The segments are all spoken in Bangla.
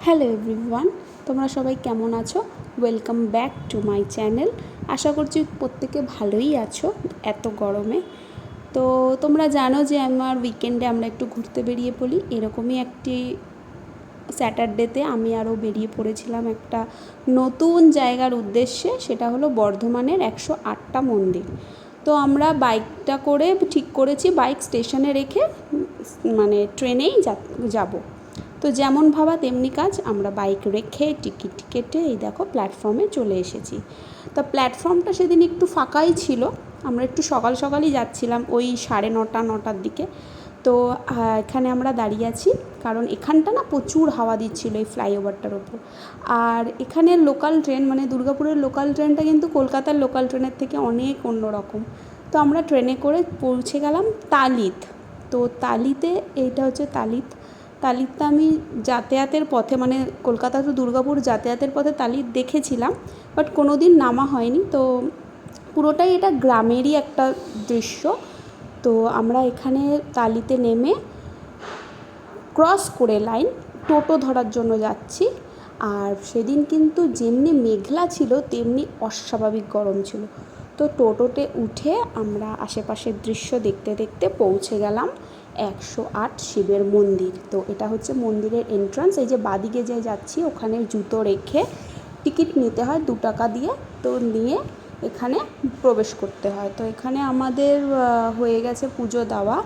হ্যালো এভরিওয়ান, তোমরা সবাই কেমন আছো? Welcome back to my channel. আশা করছি প্রত্যেকে ভালোই আছো এত গরমে। তো তোমরা জানো যে আমার উইকেন্ডে আমরা একটু ঘুরতে বেরিয়ে পড়ি। এরকমই একটি স্যাটারডেতে আমি আরও বেরিয়ে পড়েছিলাম একটা নতুন জায়গার উদ্দেশ্যে। সেটা হলো বর্ধমানের 108টা মন্দির। তো আমরা বাইকটা করে ঠিক করেছি বাইক স্টেশনে রেখে মানে ট্রেনেই যাব। তো যেমন ভাবা তেমনি কাজ, আমরা বাইক রেখে টিকিট কেটে এই দেখো প্ল্যাটফর্মে চলে এসেছি। তো প্ল্যাটফর্মটা সেদিন একটু ফাঁকাই ছিল, আমরা একটু সকাল সকালই যাচ্ছিলাম, ওই 9:30-9টার দিকে। তো এখানে আমরা দাঁড়িয়ে আছি কারণ এখানটা না প্রচুর হাওয়া দিচ্ছিল এই ফ্লাইওভারটার ওপর। আর এখানের লোকাল ট্রেন মানে দুর্গাপুরের লোকাল ট্রেনটা কিন্তু কলকাতার লোকাল ট্রেনের থেকে অনেক অন্যরকম। তো আমরা ট্রেনে করে পৌঁছে গেলাম তালিত। তো তালিতে এইটা হচ্ছে তালিতটা আমি যাতায়াতের পথে মানে কলকাতা টু দুর্গাপুর যাতায়াতের পথে তালিত দেখেছিলাম, বাট কোনো দিন নামা হয়নি। তো পুরোটাই এটা গ্রামেরই একটা দৃশ্য। তো আমরা এখানে তালিতে নেমে ক্রস করে লাইন টোটো ধরার জন্য যাচ্ছি। আর সেদিন কিন্তু যেমনি মেঘলা ছিল তেমনি অস্বাভাবিক গরম ছিল। তো টোটোতে উঠে আমরা আশেপাশের দৃশ্য দেখতে দেখতে পৌঁছে গেলাম 108 শিবের মন্দির। তো এটা হচ্ছে মন্দিরের এন্ট্রান্স। এই যে বাদিকে যে যাচ্ছি ওখানে জুতো রেখে টিকিট নিতে হয় 2 টাকা দিয়ে। তো নিয়ে এখানে প্রবেশ করতে হয়। তো এখানে আমাদের হয়ে গেছে পুজো দেওয়া।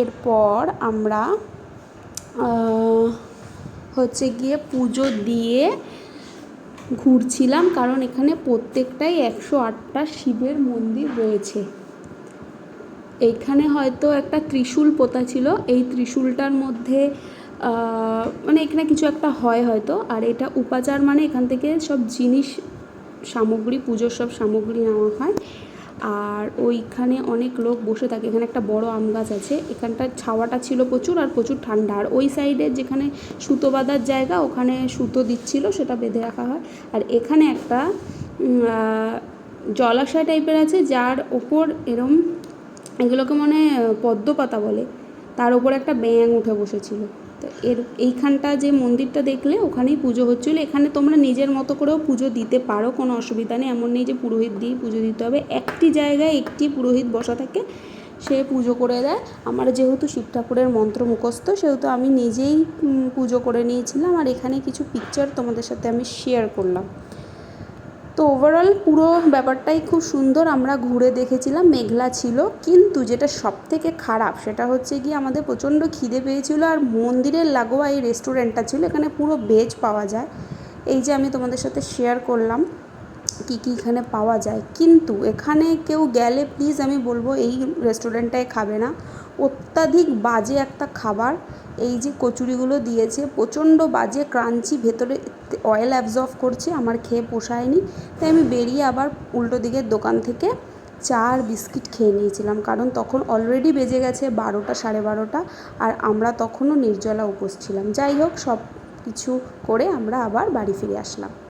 এরপর আমরা হচ্ছে গিয়ে পুজো দিয়ে ঘুরছিলাম, কারণ এখানে প্রত্যেকটাই 108টা শিবের মন্দির রয়েছে। এইখানে হয়তো একটা ত্রিশূল পোতা ছিল, এই ত্রিশূলটার মধ্যে মানে এখানে কিছু একটা হয় হয়তো। আর এটা উপাচার মানে এখান থেকে সব জিনিস সামগ্রী পুজোর সব সামগ্রী নেওয়া হয়। আর ওইখানে অনেক লোক বসে থাকে। এখানে একটা বড় আম গাছ আছে, এখানটার ছাওয়াটা ছিল প্রচুর আর প্রচুর ঠান্ডা। আর ওই সাইডে যেখানে সুতো বাঁধার জায়গা ওখানে সুতো দিচ্ছিল, সেটা বেঁধে রাখা হয়। আর এখানে একটা জলাশয় টাইপের আছে যার ওপর এরম এগুলোকে মনে পদ্ম পাতা বলে, তার ওপর একটা ব্যাঙ উঠে বসেছিল। তো এইখানটা যে মন্দিরটা দেখলে ওখানেই পুজো হচ্ছিলো। এখানে তোমরা নিজের মতো করেও পুজো দিতে পারো, কোনো অসুবিধা নেই। এমন নেই যে পুরোহিত দিয়ে পুজো দিতে হবে, একটি জায়গায় একটি পুরোহিত বসা থাকে, সে পুজো করে দেয়। আমার যেহেতু শিব ঠাকুরের মন্ত্র মুখস্থ সেহেতু আমি নিজেই পুজো করে নিয়েছিলাম। আর এখানে কিছু পিকচার তোমাদের সাথে আমি শেয়ার করলাম। তো ওভারঅল পুরো ব্যাপারটাই খুব সুন্দর। আমরা ঘুরে দেখেছিলাম, মেঘলা ছিল, কিন্তু যেটা সবথেকে খারাপ সেটা হচ্ছে গিয়ে আমাদের প্রচণ্ড খিদে পেয়েছিলো। আর মন্দিরের লাগোয়া এই রেস্টুরেন্টটা ছিল, এখানে পুরো ভেজ পাওয়া যায়। এই যে আমি তোমাদের সাথে শেয়ার করলাম কী কী এখানে পাওয়া যায়। কিন্তু এখানে কেউ গেলে প্লিজ আমি বলবো এই রেস্টুরেন্টটায় খাবে না, অত্যাধিক বাজে একটা খাবার। এই যে কচুরিগুলো দিয়েছে প্রচণ্ড বাজে, ক্রাঞ্চি, ভেতরে অয়েল অ্যাবজর্ব করছে, আমার খেয়ে পোষায়নি। তাই আমি বেরিয়ে আবার উল্টো দিকের দোকান থেকে চা আর বিস্কিট খেয়ে নিয়েছিলাম, কারণ তখন অলরেডি বেজে গেছে 12টা 12:30, আর আমরা তখনও নির্জলা উপোস ছিলাম। যাই হোক, সব কিছু করে আমরা আবার বাড়ি ফিরে আসলাম।